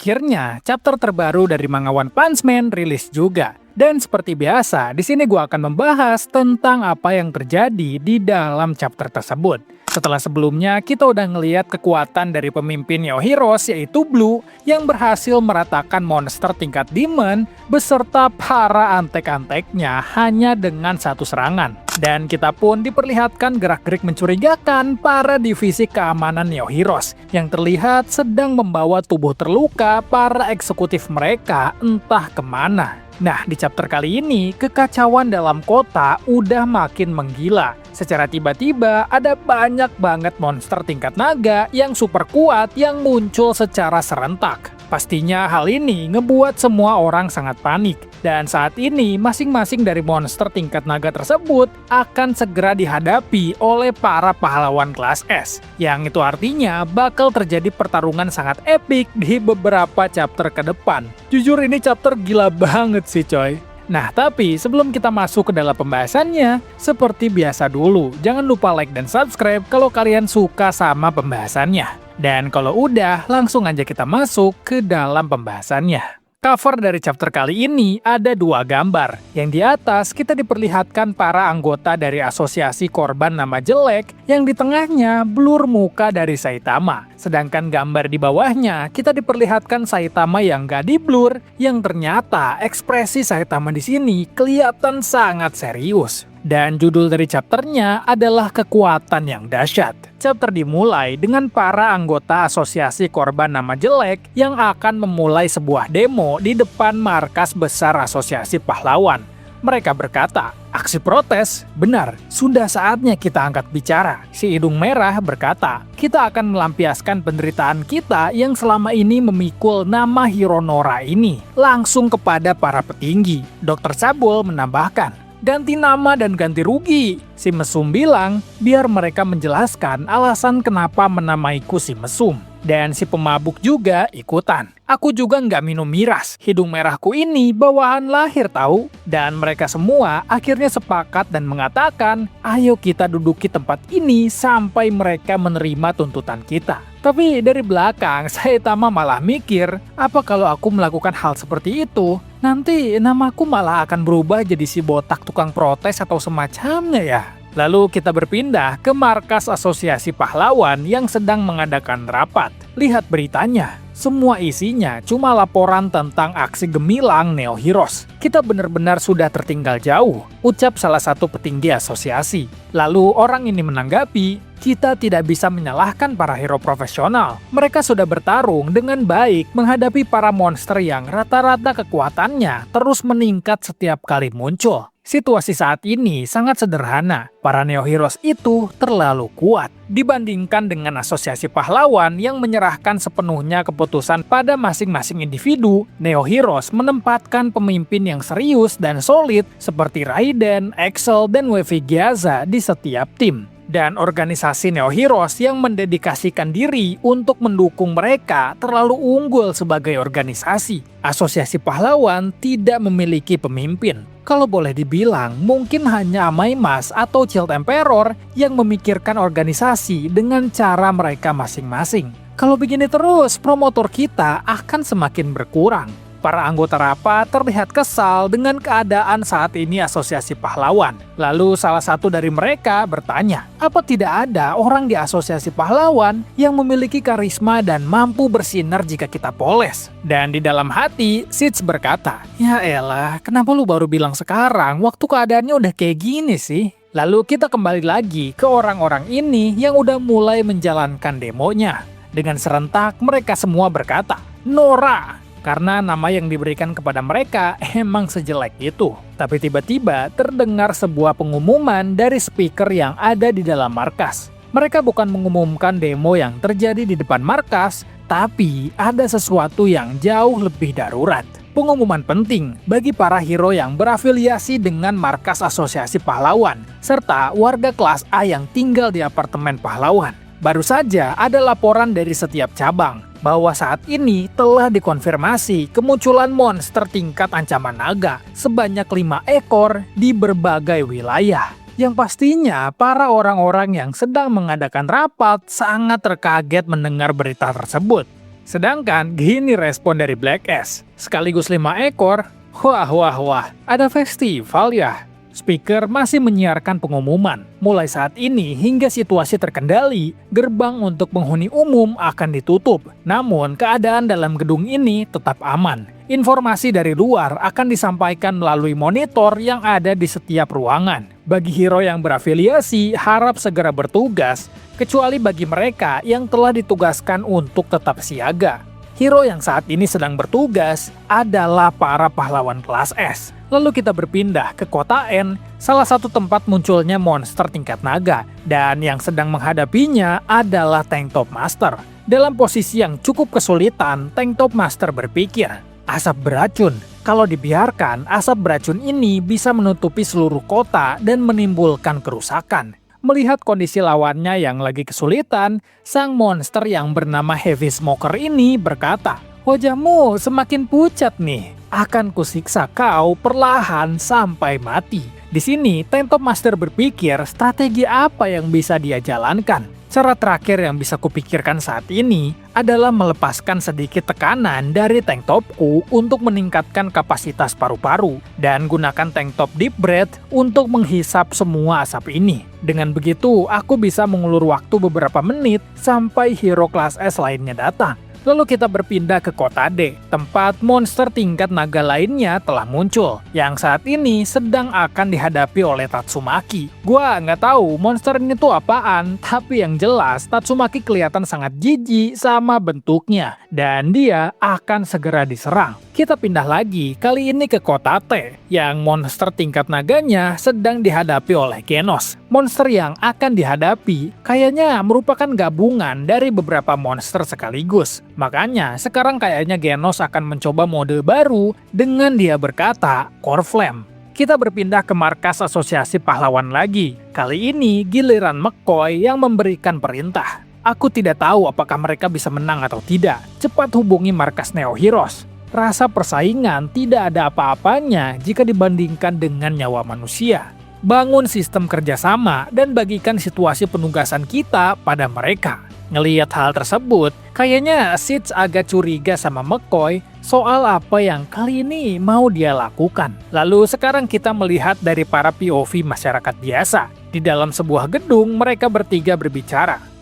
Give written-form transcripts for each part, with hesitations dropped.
Akhirnya, chapter terbaru dari manga One Punch Man rilis juga. Dan seperti biasa, di sini gue akan membahas tentang apa yang terjadi di dalam chapter tersebut. Setelah sebelumnya, kita udah ngeliat kekuatan dari pemimpin Neo Heroes yaitu Blue yang berhasil meratakan monster tingkat demon beserta para antek-anteknya hanya dengan satu serangan. Dan kita pun diperlihatkan gerak-gerik mencurigakan para divisi keamanan Neo Heroes yang terlihat sedang membawa tubuh terluka para eksekutif mereka entah kemana. Nah, di chapter kali ini, kekacauan dalam kota udah makin menggila. Secara tiba-tiba, ada banyak banget monster tingkat naga yang super kuat yang muncul secara serentak. Pastinya hal ini ngebuat semua orang sangat panik. Dan saat ini, masing-masing dari monster tingkat naga tersebut akan segera dihadapi oleh para pahlawan kelas S. Yang itu artinya bakal terjadi pertarungan sangat epik di beberapa chapter ke depan. Jujur ini chapter gila banget sih coy. Nah, tapi sebelum kita masuk ke dalam pembahasannya, seperti biasa dulu, jangan lupa like dan subscribe kalau kalian suka sama pembahasannya. Dan kalau udah, langsung aja kita masuk ke dalam pembahasannya. Cover dari chapter kali ini ada dua gambar. Yang di atas kita diperlihatkan para anggota dari asosiasi korban nama jelek, yang di tengahnya blur muka dari Saitama. Sedangkan gambar di bawahnya kita diperlihatkan Saitama yang gak di-blur, yang ternyata ekspresi Saitama di sini kelihatan sangat serius. Dan judul dari chapternya adalah Kekuatan yang Dahsyat. Chapter dimulai dengan para anggota asosiasi korban nama jelek yang akan memulai sebuah demo di depan markas besar asosiasi pahlawan. Mereka berkata, aksi protes, benar, sudah saatnya kita angkat bicara. Si hidung merah berkata, kita akan melampiaskan penderitaan kita yang selama ini memikul nama Hironora ini langsung kepada para petinggi. Dr. Sabul menambahkan, ganti nama dan ganti rugi. Si Mesum bilang, biar mereka menjelaskan alasan kenapa menamaiku si Mesum. Dan si pemabuk juga ikutan. Aku juga nggak minum miras. Hidung merahku ini bawaan lahir tahu. Dan mereka semua akhirnya sepakat dan mengatakan, ayo kita duduki tempat ini sampai mereka menerima tuntutan kita. Tapi dari belakang, Saitama malah mikir, apa kalau aku melakukan hal seperti itu, nanti namaku malah akan berubah jadi si botak tukang protes atau semacamnya ya. Lalu kita berpindah ke markas asosiasi pahlawan yang sedang mengadakan rapat. Lihat beritanya, semua isinya cuma laporan tentang aksi gemilang Neo Heroes. Kita benar-benar sudah tertinggal jauh, ucap salah satu petinggi asosiasi. Lalu orang ini menanggapi, kita tidak bisa menyalahkan para hero profesional. Mereka sudah bertarung dengan baik menghadapi para monster yang rata-rata kekuatannya terus meningkat setiap kali muncul. Situasi saat ini sangat sederhana. Para Neo Heroes itu terlalu kuat dibandingkan dengan asosiasi pahlawan yang menyerahkan sepenuhnya keputusan pada masing-masing individu. Neo Heroes menempatkan pemimpin yang serius dan solid seperti Raiden, Excel, dan Wevi Gyaza di setiap tim. Dan organisasi Neo Heroes yang mendedikasikan diri untuk mendukung mereka terlalu unggul sebagai organisasi. Asosiasi pahlawan tidak memiliki pemimpin. Kalau boleh dibilang, mungkin hanya Amaimas atau Child Emperor yang memikirkan organisasi dengan cara mereka masing-masing. Kalau begini terus, promotor kita akan semakin berkurang. Para anggota rapat terlihat kesal dengan keadaan saat ini asosiasi pahlawan. Lalu salah satu dari mereka bertanya, apa tidak ada orang di asosiasi pahlawan yang memiliki karisma dan mampu bersinar jika kita poles? Dan di dalam hati, Sitz berkata, ya elah, kenapa lu baru bilang sekarang waktu keadaannya udah kayak gini sih? Lalu kita kembali lagi ke orang-orang ini yang udah mulai menjalankan demonya. Dengan serentak mereka semua berkata, Nora! Karena nama yang diberikan kepada mereka emang sejelek itu. Tapi tiba-tiba terdengar sebuah pengumuman dari speaker yang ada di dalam markas. Mereka bukan mengumumkan demo yang terjadi di depan markas, tapi ada sesuatu yang jauh lebih darurat. Pengumuman penting bagi para hero yang berafiliasi dengan markas asosiasi pahlawan, serta warga kelas A yang tinggal di apartemen pahlawan. Baru saja ada laporan dari setiap cabang bahwa saat ini telah dikonfirmasi kemunculan monster tingkat ancaman naga sebanyak 5 ekor di berbagai wilayah. Yang pastinya para orang-orang yang sedang mengadakan rapat sangat terkaget mendengar berita tersebut. Sedangkan gini respon dari Black S. Sekaligus 5 ekor. Wah, ada festival ya? Speaker masih menyiarkan pengumuman. Mulai saat ini hingga situasi terkendali, gerbang untuk penghuni umum akan ditutup. Namun, keadaan dalam gedung ini tetap aman. Informasi dari luar akan disampaikan melalui monitor yang ada di setiap ruangan. Bagi hero yang berafiliasi, harap segera bertugas, kecuali bagi mereka yang telah ditugaskan untuk tetap siaga. Hero yang saat ini sedang bertugas adalah para pahlawan kelas S. Lalu kita berpindah ke kota N, salah satu tempat munculnya monster tingkat naga. Dan yang sedang menghadapinya adalah Tank Top Master. Dalam posisi yang cukup kesulitan, Tank Top Master berpikir, asap beracun. Kalau dibiarkan, asap beracun ini bisa menutupi seluruh kota dan menimbulkan kerusakan. Melihat kondisi lawannya yang lagi kesulitan, sang monster yang bernama Heavy Smoker ini berkata, "Wajahmu semakin pucat nih. Akan kusiksa kau perlahan sampai mati." Di sini, Tank Top Master berpikir strategi apa yang bisa dia jalankan. Cara terakhir yang bisa kupikirkan saat ini adalah melepaskan sedikit tekanan dari tank topku untuk meningkatkan kapasitas paru-paru dan gunakan tank top deep breath untuk menghisap semua asap ini. Dengan begitu, aku bisa mengulur waktu beberapa menit sampai hero kelas S lainnya datang. Lalu kita berpindah ke kota D, tempat monster tingkat naga lainnya telah muncul, yang saat ini sedang akan dihadapi oleh Tatsumaki. Gua nggak tahu monster ini tuh apaan, tapi yang jelas Tatsumaki kelihatan sangat jijik sama bentuknya, dan dia akan segera diserang. Kita pindah lagi, kali ini ke kota T, yang monster tingkat naganya sedang dihadapi oleh Genos. Monster yang akan dihadapi kayaknya merupakan gabungan dari beberapa monster sekaligus. Makanya sekarang kayaknya Genos akan mencoba mode baru dengan dia berkata, Core Flame. Kita berpindah ke markas asosiasi pahlawan lagi. Kali ini giliran McCoy yang memberikan perintah. Aku tidak tahu apakah mereka bisa menang atau tidak. Cepat hubungi markas Neo Heroes. Rasa persaingan tidak ada apa-apanya jika dibandingkan dengan nyawa manusia. Bangun sistem kerjasama dan bagikan situasi penugasan kita pada mereka. Ngelihat hal tersebut, kayaknya Siege agak curiga sama McCoy soal apa yang kali ini mau dia lakukan. Lalu sekarang kita melihat dari para POV masyarakat biasa. Di dalam sebuah gedung, mereka bertiga berbicara.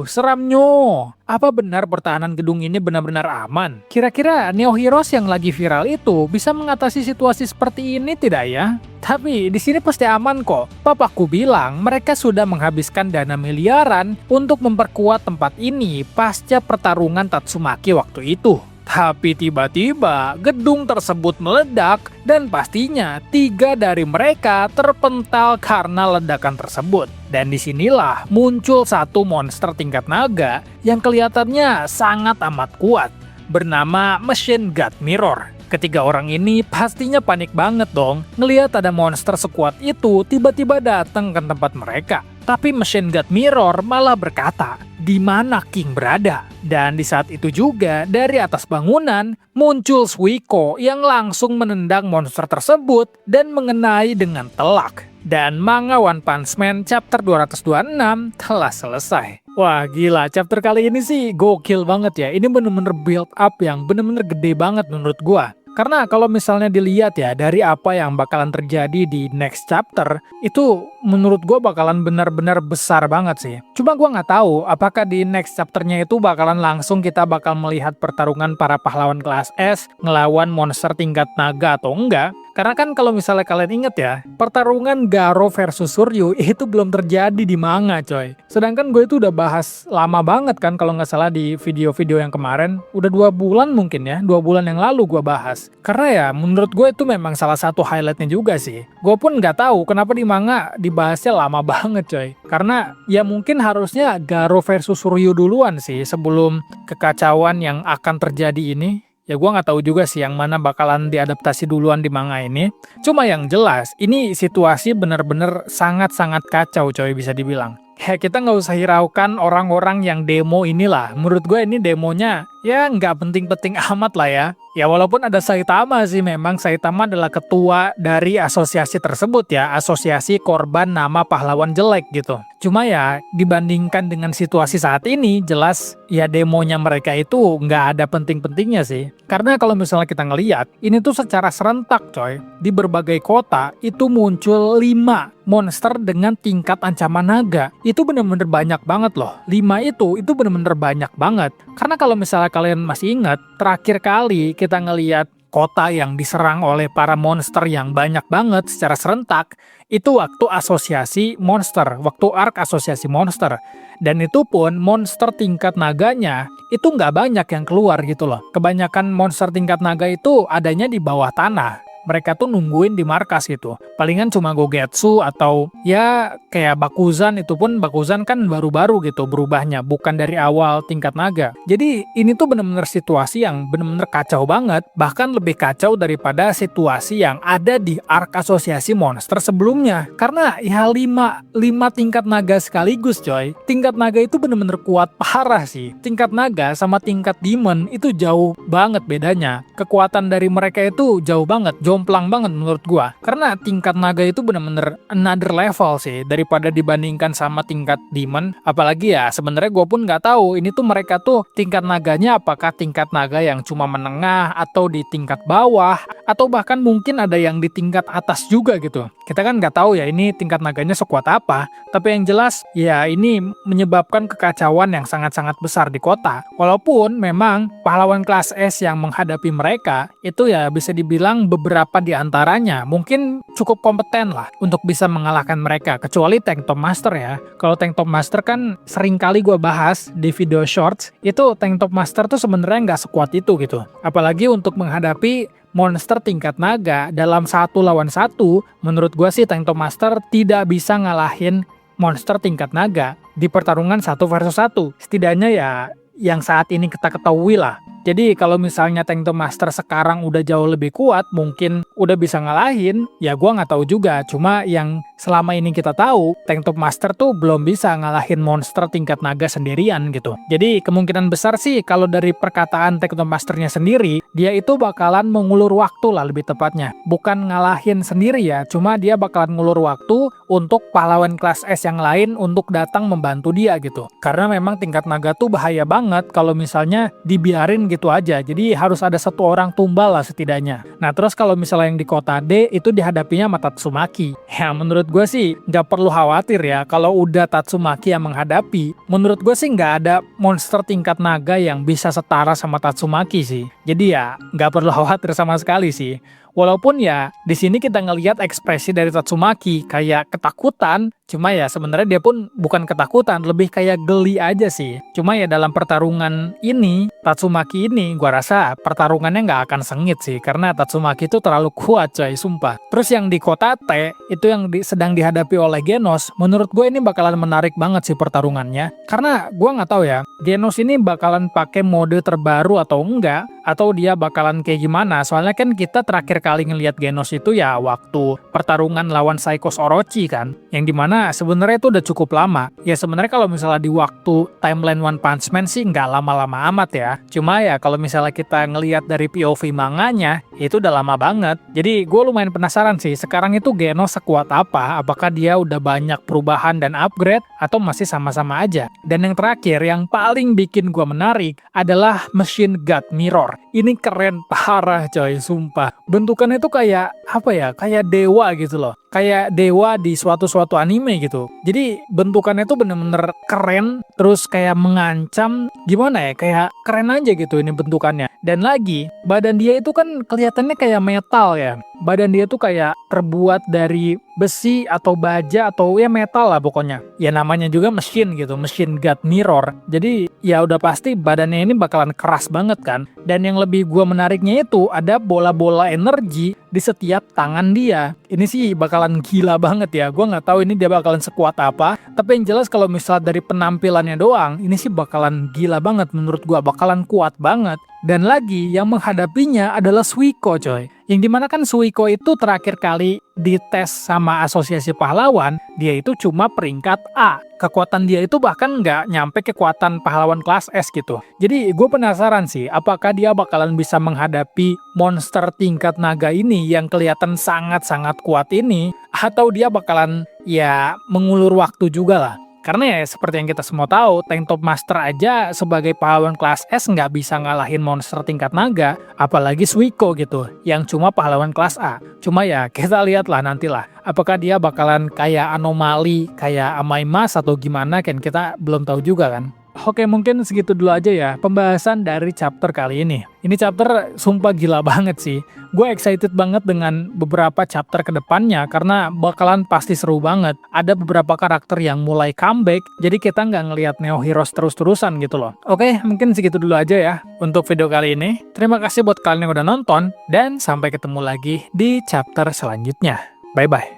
Seramnya. Apa benar pertahanan gedung ini benar-benar aman? Kira-kira Neo Heroes yang lagi viral itu bisa mengatasi situasi seperti ini tidak ya? Tapi di sini pasti aman kok. Papaku bilang mereka sudah menghabiskan dana miliaran untuk memperkuat tempat ini pasca pertarungan Tatsumaki waktu itu. Tapi tiba-tiba gedung tersebut meledak dan pastinya 3 dari mereka terpental karena ledakan tersebut. Dan disinilah muncul satu monster tingkat naga yang kelihatannya sangat amat kuat, bernama Machine God Mirror. Ketiga orang ini pastinya panik banget dong ngelihat ada monster sekuat itu tiba-tiba datang ke tempat mereka. Tapi Machine God Mirror malah berkata, di mana King berada? Dan di saat itu juga dari atas bangunan muncul Suiko yang langsung menendang monster tersebut dan mengenai dengan telak. Dan manga One Punch Man chapter 226 telah selesai. Wah gila, chapter kali ini sih gokil banget ya. Ini bener-bener build up yang bener-bener gede banget menurut gua. Karena kalau misalnya dilihat ya dari apa yang bakalan terjadi di next chapter, itu menurut gue bakalan benar-benar besar banget sih. Cuma gue nggak tahu apakah di next chapternya itu bakalan langsung kita bakal melihat pertarungan para pahlawan kelas S ngelawan monster tingkat naga atau enggak. Karena kan kalau misalnya kalian inget ya, pertarungan Garo versus Suryu itu belum terjadi di manga coy. Sedangkan gue itu udah bahas lama banget kan kalau nggak salah di video-video yang kemarin. Udah 2 bulan mungkin ya, 2 bulan yang lalu gue bahas. Karena ya menurut gue itu memang salah satu highlightnya juga sih. Gue pun nggak tahu kenapa di manga dibahasnya lama banget coy. Karena ya mungkin harusnya Garo versus Suryu duluan sih sebelum kekacauan yang akan terjadi ini. Ya gue nggak tahu juga sih yang mana bakalan diadaptasi duluan di manga ini. Cuma yang jelas, ini situasi bener-bener sangat-sangat kacau coy bisa dibilang. Ya kita nggak usah hiraukan orang-orang yang demo inilah. Menurut gue ini demonya ya nggak penting-penting amat lah ya. Ya walaupun ada Saitama sih, memang Saitama adalah ketua dari asosiasi tersebut ya, asosiasi korban nama pahlawan jelek gitu. Cuma ya dibandingkan dengan situasi saat ini, jelas ya demonya mereka itu nggak ada penting-pentingnya sih. Karena kalau misalnya kita ngelihat, ini tuh secara serentak coy, di berbagai kota itu muncul 5 monster dengan tingkat ancaman naga. Itu bener-bener banyak banget loh. 5 itu bener-bener banyak banget. Karena kalau misalnya kalian masih ingat, terakhir kali kita ngelihat kota yang diserang oleh para monster yang banyak banget secara serentak, itu waktu asosiasi monster, waktu arc asosiasi monster. Dan itu pun monster tingkat naganya itu nggak banyak yang keluar gitu loh. Kebanyakan monster tingkat naga itu adanya di bawah tanah. Mereka tuh nungguin di markas gitu. Palingan cuma Gogetsu atau ya kayak Bakuzan, itu pun Bakuzan kan baru-baru gitu berubahnya, bukan dari awal tingkat naga. Jadi ini tuh bener-bener situasi yang bener-bener kacau banget, bahkan lebih kacau daripada situasi yang ada di arc asosiasi monster sebelumnya. Karena ya 5 tingkat naga sekaligus coy. Tingkat naga itu bener-bener kuat parah sih. Tingkat naga sama tingkat demon itu jauh banget bedanya. Kekuatan dari mereka itu jauh banget, jomplang banget menurut gua. Karena tingkat naga itu bener-bener another level sih daripada dibandingkan sama tingkat demon. Apalagi ya sebenarnya gua pun nggak tahu ini tuh mereka tuh tingkat naganya apakah tingkat naga yang cuma menengah atau di tingkat bawah atau bahkan mungkin ada yang di tingkat atas juga gitu. Kita kan nggak tahu ya ini tingkat naganya sekuat apa. Tapi yang jelas ya ini menyebabkan kekacauan yang sangat-sangat besar di kota. Walaupun memang pahlawan kelas S yang menghadapi mereka itu ya bisa dibilang beberapa di antaranya mungkin cukup kompeten lah untuk bisa mengalahkan mereka, kecuali Tank Top Master ya. Kalau Tank Top Master kan sering kali gue bahas di video shorts, itu Tank Top Master tuh sebenarnya nggak sekuat itu gitu. Apalagi untuk menghadapi monster tingkat naga dalam 1 lawan 1, menurut gue sih Tank Top Master tidak bisa ngalahin monster tingkat naga di pertarungan 1 versus 1. Setidaknya ya yang saat ini kita ketahui lah. Jadi kalau misalnya Tank Top Master sekarang udah jauh lebih kuat, mungkin udah bisa ngalahin, ya gua nggak tahu juga. Cuma yang selama ini kita tahu, Tank Top Master tuh belum bisa ngalahin monster tingkat naga sendirian gitu. Jadi kemungkinan besar sih kalau dari perkataan Tank Top Masternya sendiri, dia itu bakalan mengulur waktu lah lebih tepatnya. Bukan ngalahin sendiri ya, cuma dia bakalan ngulur waktu untuk pahlawan kelas S yang lain untuk datang membantu dia gitu. Karena memang tingkat naga tuh bahaya banget kalau misalnya dibiarin gitu aja. Jadi harus ada 1 orang tumbal lah setidaknya. Nah terus kalau misalnya yang di kota D itu dihadapinya sama Tatsumaki. Ya menurut gue sih nggak perlu khawatir ya kalau udah Tatsumaki yang menghadapi. Menurut gue sih nggak ada monster tingkat naga yang bisa setara sama Tatsumaki sih. Jadi ya nggak perlu khawatir sama sekali sih. Walaupun ya di sini kita ngelihat ekspresi dari Tatsumaki kayak ketakutan, cuma ya sebenarnya dia pun bukan ketakutan, lebih kayak geli aja sih. Cuma ya dalam pertarungan ini, Tatsumaki ini gua rasa pertarungannya nggak akan sengit sih, karena Tatsumaki itu terlalu kuat coy, sumpah. Terus yang di kota T, itu yang sedang dihadapi oleh Genos, menurut gue ini bakalan menarik banget sih pertarungannya. Karena gua nggak tahu ya, Genos ini bakalan pakai mode terbaru atau enggak, atau dia bakalan kayak gimana. Soalnya kan kita terakhir kali ngelihat Genos itu ya waktu pertarungan lawan Psychos Orochi kan, yang dimana sebenarnya itu udah cukup lama. Ya sebenarnya kalau misalnya di waktu timeline One Punch Man sih nggak lama-lama amat ya. Cuma ya kalau misalnya kita ngelihat dari POV manganya, itu udah lama banget. Jadi gue lumayan penasaran sih, sekarang itu Genos sekuat apa? Apakah dia udah banyak perubahan dan upgrade atau masih sama-sama aja? Dan yang terakhir, yang paling bikin gue menarik adalah Machine God Mirror. Ini keren parah coy, sumpah. Bentukannya tuh kayak apa ya? Kayak dewa gitu loh. Kayak dewa di suatu anime gitu. Jadi bentukannya tuh bener-bener keren, terus kayak mengancam, gimana ya, kayak keren aja gitu ini bentukannya. Dan lagi, badan dia itu kan kelihatannya kayak metal ya. Badan dia tuh kayak terbuat dari besi atau baja atau ya metal lah pokoknya. Ya namanya juga mesin gitu, Machine God Mirror. Jadi ya udah pasti badannya ini bakalan keras banget kan. Dan yang lebih gua menariknya itu ada bola-bola energi di setiap tangan dia. Ini sih bakalan gila banget ya. Gua nggak tahu ini dia bakalan sekuat apa. Tapi yang jelas kalau misalnya dari penampilannya doang, ini sih bakalan gila banget menurut gua. Bakalan kuat banget. Dan lagi yang menghadapinya adalah Suiko coy. Yang dimana kan Suiko itu terakhir kali dites sama Asosiasi Pahlawan, dia itu cuma peringkat A. Kekuatan dia itu bahkan nggak nyampe kekuatan pahlawan kelas S gitu. Jadi gue penasaran sih, apakah dia bakalan bisa menghadapi monster tingkat naga ini yang kelihatan sangat-sangat kuat ini, atau dia bakalan ya mengulur waktu juga lah. Karena ya seperti yang kita semua tahu, Tank Top Master aja sebagai pahlawan kelas S nggak bisa ngalahin monster tingkat naga, apalagi Suiko gitu, yang cuma pahlawan kelas A. Cuma ya kita lihatlah nantilah, apakah dia bakalan kayak anomali, kayak Amaimas atau gimana, kan kita belum tahu juga kan. Oke, mungkin segitu dulu aja ya pembahasan dari chapter kali ini. Ini chapter sumpah gila banget sih. Gue excited banget dengan beberapa chapter ke depannya karena bakalan pasti seru banget. Ada beberapa karakter yang mulai comeback, jadi kita nggak ngelihat Neo Heroes terus-terusan gitu loh. Oke, mungkin segitu dulu aja ya untuk video kali ini. Terima kasih buat kalian yang udah nonton, dan sampai ketemu lagi di chapter selanjutnya. Bye-bye.